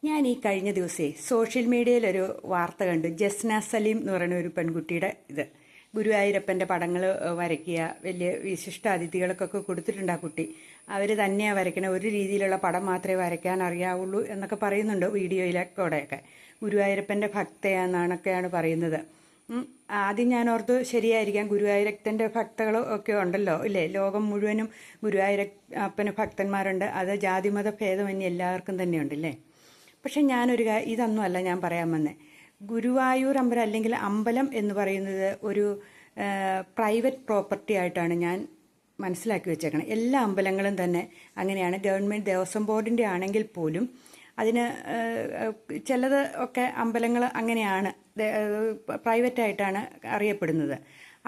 ഞാൻ ഈ കഴിഞ്ഞ ദിവസേ സോഷ്യൽ മീഡിയയിലൊരു വാർത്ത കണ്ടു. ജസ്ന സലീം എന്ന് പറയുന്ന ഒരു പെൺകുട്ടിയുടെ ഗുരുവായൂരപ്പൻ്റെ പടങ്ങൾ വരയ്ക്കുക, വലിയ വിശിഷ്ട അതിഥികൾക്കൊക്കെ കൊടുത്തിട്ടുണ്ട് ആ കുട്ടി. അവർ തന്നെയാണ് വരയ്ക്കണ, ഒരു രീതിയിലുള്ള പടം മാത്രമേ വരയ്ക്കാൻ അറിയാവുള്ളൂ എന്നൊക്കെ പറയുന്നുണ്ട് വീഡിയോയിലൂടെയൊക്കെ. ഗുരുവായൂരപ്പൻ്റെ ഭക്തയാണെന്നൊക്കെയാണ് പറയുന്നത്. ആദ്യം ഞാൻ ഓർത്തു ശരിയായിരിക്കാം, ഗുരുവായൂരപ്പൻ്റെ ഭക്തകൾ ഒക്കെ ഉണ്ടല്ലോ ഇല്ലേ, ലോകം മുഴുവനും ഗുരുവായൂരപ്പന് ഭക്തന്മാരുണ്ട്, അത് ജാതിമത ഭേദമന്യേ എല്ലാവർക്കും തന്നെയുണ്ടല്ലേ. പക്ഷെ ഇതൊന്നുമല്ല ഞാൻ പറയാൻ വന്നത്. ഗുരുവായൂർ അമ്പലം അല്ലെങ്കിൽ അമ്പലം എന്ന് പറയുന്നത് ഒരു പ്രൈവറ്റ് പ്രോപ്പർട്ടി ആയിട്ടാണ് ഞാൻ മനസ്സിലാക്കി വെച്ചേക്കണം. എല്ലാ അമ്പലങ്ങളും തന്നെ അങ്ങനെയാണ്. ഗവൺമെൻറ് ദേവസ്വം ബോർഡിൻ്റെ ആണെങ്കിൽ പോലും അതിന് ചിലത് ഒക്കെ അമ്പലങ്ങൾ അങ്ങനെയാണ്, പ്രൈവറ്റായിട്ടാണ് അറിയപ്പെടുന്നത്.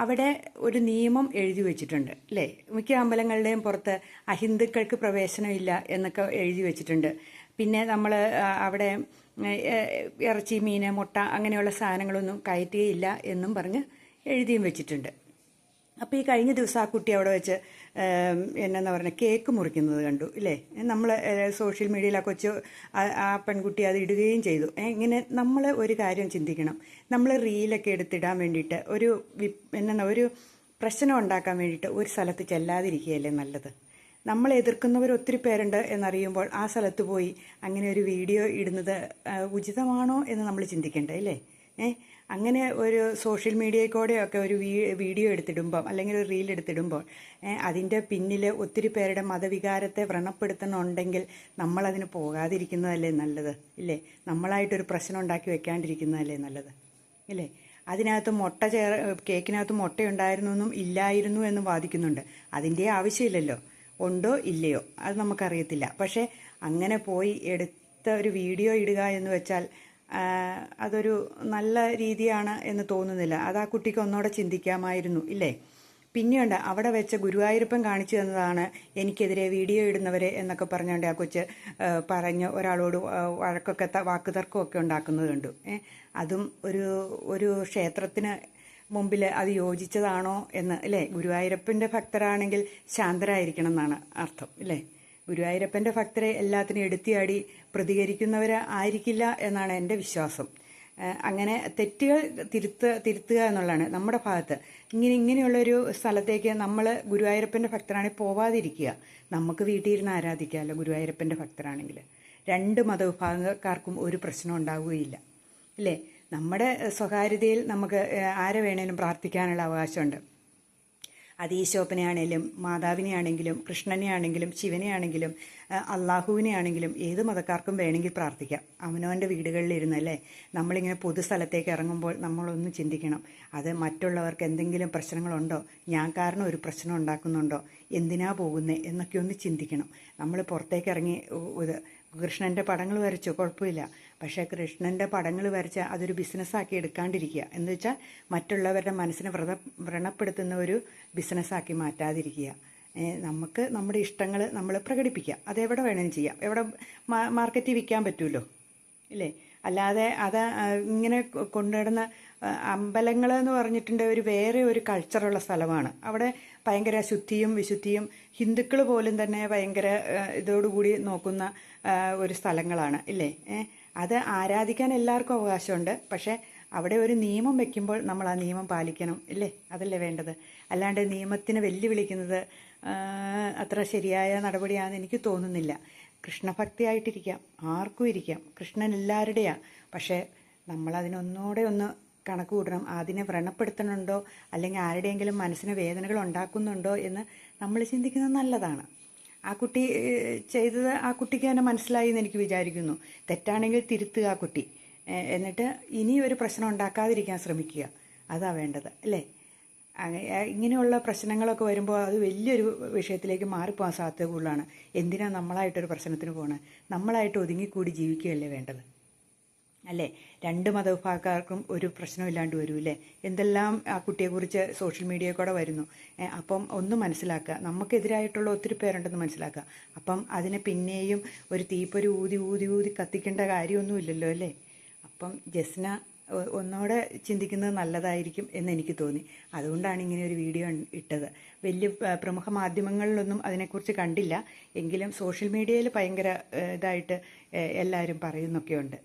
അവിടെ ഒരു നിയമം എഴുതി വെച്ചിട്ടുണ്ട് അല്ലേ. മിക്ക അമ്പലങ്ങളുടെയും പുറത്ത് അഹിന്ദുക്കൾക്ക് പ്രവേശനമില്ല എന്നൊക്കെ എഴുതി വെച്ചിട്ടുണ്ട്. പിന്നെ നമ്മൾ അവിടെ ഇറച്ചി, മീൻ, മുട്ട അങ്ങനെയുള്ള സാധനങ്ങളൊന്നും കയറ്റുകയില്ല എന്നും പറഞ്ഞ് എഴുതിയും വെച്ചിട്ടുണ്ട്. അപ്പോൾ ഈ കഴിഞ്ഞ ദിവസം ആ കുട്ടി അവിടെ വെച്ച് എന്നാ പറഞ്ഞ കേക്ക് മുറിക്കുന്നത് കണ്ടു ഇല്ലേ. നമ്മൾ സോഷ്യൽ മീഡിയയിൽ ആ പെൺകുട്ടി അത് ഇടുകയും ചെയ്തു. ഇങ്ങനെ നമ്മൾ ഒരു കാര്യം ചിന്തിക്കണം. നമ്മൾ റീലൊക്കെ എടുത്തിടാൻ വേണ്ടിയിട്ട് ഒരു പ്രശ്നം ഉണ്ടാക്കാൻ വേണ്ടിയിട്ട് ഒരു സ്ഥലത്ത് ചെല്ലാതിരിക്കുകയല്ലേ നല്ലത്. നമ്മൾ എതിർക്കുന്നവർ ഒത്തിരി പേരുണ്ട് എന്നറിയുമ്പോൾ ആ സ്ഥലത്ത് പോയി അങ്ങനെ ഒരു വീഡിയോ ഇടുന്നത് ഉചിതമാണോ എന്ന് നമ്മൾ ചിന്തിക്കണ്ടേ അല്ലേ. അങ്ങനെ ഒരു സോഷ്യൽ മീഡിയയിൽ കൂടെയൊക്കെ ഒരു വീഡിയോ എടുത്തിടുമ്പോൾ അല്ലെങ്കിൽ ഒരു റീൽ എടുത്തിടുമ്പോൾ അതിൻ്റെ പിന്നിൽ ഒത്തിരി പേരുടെ മതവികാരത്തെ വ്രണപ്പെടുത്തുന്നുണ്ടെങ്കിൽ നമ്മളതിന് പോകാതിരിക്കുന്നതല്ലേ നല്ലത് ഇല്ലേ. നമ്മളായിട്ടൊരു പ്രശ്നം ഉണ്ടാക്കി വെക്കാണ്ടിരിക്കുന്നതല്ലേ നല്ലത് ഇല്ലേ. അതിനകത്ത് കേക്കിനകത്ത് മുട്ടയുണ്ടായിരുന്നു എന്നും ഇല്ലായിരുന്നു എന്നും വാദിക്കുന്നുണ്ട്. അതിൻ്റെ ആവശ്യമില്ലല്ലോ. ഉണ്ടോ ഇല്ലയോ അത് നമുക്കറിയത്തില്ല. പക്ഷേ അങ്ങനെ പോയി എടുത്ത ഒരു വീഡിയോ ഇടുക എന്ന് വെച്ചാൽ അതൊരു നല്ല രീതിയാണ് എന്ന് തോന്നുന്നില്ല. അത് ആ കുട്ടിക്ക് ഒന്നുകൂടെ ചിന്തിക്കാമായിരുന്നു ഇല്ലേ. പിന്നെയുണ്ട് അവിടെ വെച്ച് ഗുരുവായൂരപ്പൻ കാണിച്ചു തന്നതാണ് എനിക്കെതിരെ വീഡിയോ ഇടുന്നവരെ എന്നൊക്കെ പറഞ്ഞുകൊണ്ട് ആ കൊച്ച് പറഞ്ഞ് ഒരാളോട് വാക്കുതർക്കമൊക്കെ ഉണ്ടാക്കുന്നത് കണ്ടു. അതും ഒരു ക്ഷേത്രത്തിന് മുമ്പിൽ അത് യോജിച്ചതാണോ എന്ന് അല്ലേ. ഗുരുവായൂരപ്പൻ്റെ ഭക്തരാണെങ്കിൽ ശാന്തരായിരിക്കണം എന്നാണ് അർത്ഥം ഇല്ലേ. ഗുരുവായൂരപ്പൻ്റെ ഭക്തരെ എല്ലാത്തിനും എടുത്തിയാടി പ്രതികരിക്കുന്നവർ ആയിരിക്കില്ല എന്നാണ് എൻ്റെ വിശ്വാസം. അങ്ങനെ തെറ്റുകൾ തിരുത്തുക എന്നുള്ളതാണ് നമ്മുടെ ഭാഗത്ത്. ഇങ്ങനെയുള്ളൊരു സ്ഥലത്തേക്ക് നമ്മൾ ഗുരുവായൂരപ്പൻ്റെ ഭക്തരാണെങ്കിൽ പോവാതിരിക്കുക. നമുക്ക് വീട്ടിൽ ഇരുന്ന് ആരാധിക്കാമല്ലോ ഗുരുവായൂരപ്പൻ്റെ ഭക്തരാണെങ്കിൽ. രണ്ട് മതവിഭാഗക്കാർക്കും ഒരു പ്രശ്നം ഉണ്ടാവുകയില്ല അല്ലേ. നമ്മുടെ സ്വകാര്യതയിൽ നമുക്ക് ആരെ വേണേലും പ്രാർത്ഥിക്കാനുള്ള അവകാശമുണ്ട്. അത് ഈശോപ്പനെ ആണെങ്കിലും മാതാവിനെ ആണെങ്കിലും കൃഷ്ണനെ ആണെങ്കിലും ശിവനെ ആണെങ്കിലും അള്ളാഹുവിനെ ആണെങ്കിലും ഏത് മതക്കാർക്കും വേണമെങ്കിൽ പ്രാർത്ഥിക്കാം അവനവൻ്റെ വീടുകളിലിരുന്നല്ലേ. നമ്മളിങ്ങനെ പൊതു സ്ഥലത്തേക്ക് ഇറങ്ങുമ്പോൾ നമ്മളൊന്ന് ചിന്തിക്കണം, അത് മറ്റുള്ളവർക്ക് എന്തെങ്കിലും പ്രശ്നങ്ങളുണ്ടോ, ഞാൻ കാരണം ഒരു പ്രശ്നം ഉണ്ടാക്കുന്നുണ്ടോ, എന്തിനാ പോകുന്നത് എന്നൊക്കെ ഒന്ന് ചിന്തിക്കണം. നമ്മൾ പുറത്തേക്ക് ഇറങ്ങി കൃഷ്ണൻ്റെ പടങ്ങൾ വരച്ചോ കുഴപ്പമില്ല, പക്ഷേ കൃഷ്ണൻ്റെ പടങ്ങൾ വരച്ച് അതൊരു ബിസിനസ്സാക്കി എടുക്കാണ്ടിരിക്കുക. എന്ന് വെച്ചാൽ മറ്റുള്ളവരുടെ മനസ്സിനെ വ്രണപ്പെടുത്തുന്ന ഒരു ബിസിനസ്സാക്കി മാറ്റാതിരിക്കുക. നമുക്ക് നമ്മുടെ ഇഷ്ടങ്ങൾ നമ്മൾ പ്രകടിപ്പിക്കുക. അതെവിടെ വേണമെങ്കിലും ചെയ്യാം, എവിടെ മാർക്കറ്റിൽ വിൽക്കാൻ പറ്റുമല്ലോ ഇല്ലേ. അല്ലാതെ ഇങ്ങനെ കൊണ്ടുനടന്ന അമ്പലങ്ങൾ എന്ന് പറഞ്ഞിട്ടുണ്ട് വേറെ ഒരു കൾച്ചറുള്ള സ്ഥലമാണ്. അവിടെ ഭയങ്കര ശുദ്ധിയും വിശുദ്ധിയും ഹിന്ദുക്കൾ പോലും തന്നെ ഭയങ്കര ഇതോടുകൂടി നോക്കുന്ന ഒരു സ്ഥലങ്ങളാണ് ഇല്ലേ. അത് ആരാധിക്കാൻ എല്ലാവർക്കും അവകാശമുണ്ട്. പക്ഷേ അവിടെ ഒരു നിയമം വെക്കുമ്പോൾ നമ്മൾ ആ നിയമം പാലിക്കണം ഇല്ലേ. അതല്ലേ വേണ്ടത്. അല്ലാണ്ട് നിയമത്തിന് വെല്ലുവിളിക്കുന്നത് അത്ര ശരിയായ നടപടിയാണെന്ന് എനിക്ക് തോന്നുന്നില്ല. കൃഷ്ണഭക്തിയായിട്ടിരിക്കാം, ആർക്കും ഇരിക്കാം, കൃഷ്ണൻ എല്ലാവരുടെയാണ്. പക്ഷേ നമ്മളതിനൊന്നുകൂടെ ഒന്ന് കണക്ക് കൂട്ടണം. അതിനെ വ്രണപ്പെടുത്തണുണ്ടോ അല്ലെങ്കിൽ ആരുടെയെങ്കിലും മനസ്സിന് വേദനകൾ ഉണ്ടാക്കുന്നുണ്ടോ എന്ന് നമ്മൾ ചിന്തിക്കുന്നത് നല്ലതാണ്. ആ കുട്ടി ചെയ്തത് ആ കുട്ടിക്ക് തന്നെ മനസ്സിലായി എന്ന് എനിക്ക് വിചാരിക്കുന്നു. തെറ്റാണെങ്കിൽ തിരുത്തുക ആ കുട്ടി, എന്നിട്ട് ഇനി ഒരു പ്രശ്നം ഉണ്ടാക്കാതിരിക്കാൻ ശ്രമിക്കുക. അതാ വേണ്ടത് അല്ലേ. ഇങ്ങനെയുള്ള പ്രശ്നങ്ങളൊക്കെ വരുമ്പോൾ അത് വലിയൊരു വിഷയത്തിലേക്ക് മാറിപ്പോകാൻ സാധ്യത കൂടുതലാണ്. എന്തിനാണ് നമ്മളായിട്ടൊരു പ്രശ്നത്തിന് പോകണത്. നമ്മളായിട്ട് ഒതുങ്ങിക്കൂടി ജീവിക്കുകയല്ലേ വേണ്ടത് അല്ലേ. രണ്ട് മതവിഭാഗക്കാർക്കും ഒരു പ്രശ്നമില്ലാണ്ട് വരൂല്ലേ. എന്തെല്ലാം ആ കുട്ടിയെക്കുറിച്ച് സോഷ്യൽ മീഡിയയിൽ കൂടെ വരുന്നു. അപ്പം ഒന്ന് മനസ്സിലാക്കുക, നമുക്കെതിരായിട്ടുള്ള ഒത്തിരി പേരുണ്ടെന്ന് മനസ്സിലാക്കുക. അപ്പം അതിനെ പിന്നെയും ഒരു തീപ്പൊരി ഊതി ഊതി ഊതി കത്തിക്കേണ്ട കാര്യമൊന്നുമില്ലല്ലോ അല്ലേ. അപ്പം ജസ്ന ഒന്നോടെ ചിന്തിക്കുന്നത് നല്ലതായിരിക്കും എന്നെനിക്ക് തോന്നി. അതുകൊണ്ടാണ് ഇങ്ങനെ ഒരു വീഡിയോ ഇട്ടത്. വലിയ പ്രമുഖ മാധ്യമങ്ങളിലൊന്നും അതിനെക്കുറിച്ച് കണ്ടില്ല. എങ്കിലും സോഷ്യൽ മീഡിയയിൽ ഭയങ്കര ഇതായിട്ട് എല്ലാവരും പറയുന്നൊക്കെയുണ്ട്.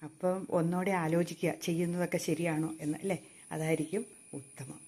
അപ്പം ഒന്നോടെ ആലോചിക്കുക ചെയ്യുന്നതൊക്കെ ശരിയാണോ എന്ന്, അല്ലേ? അതായിരിക്കും ഉത്തമം.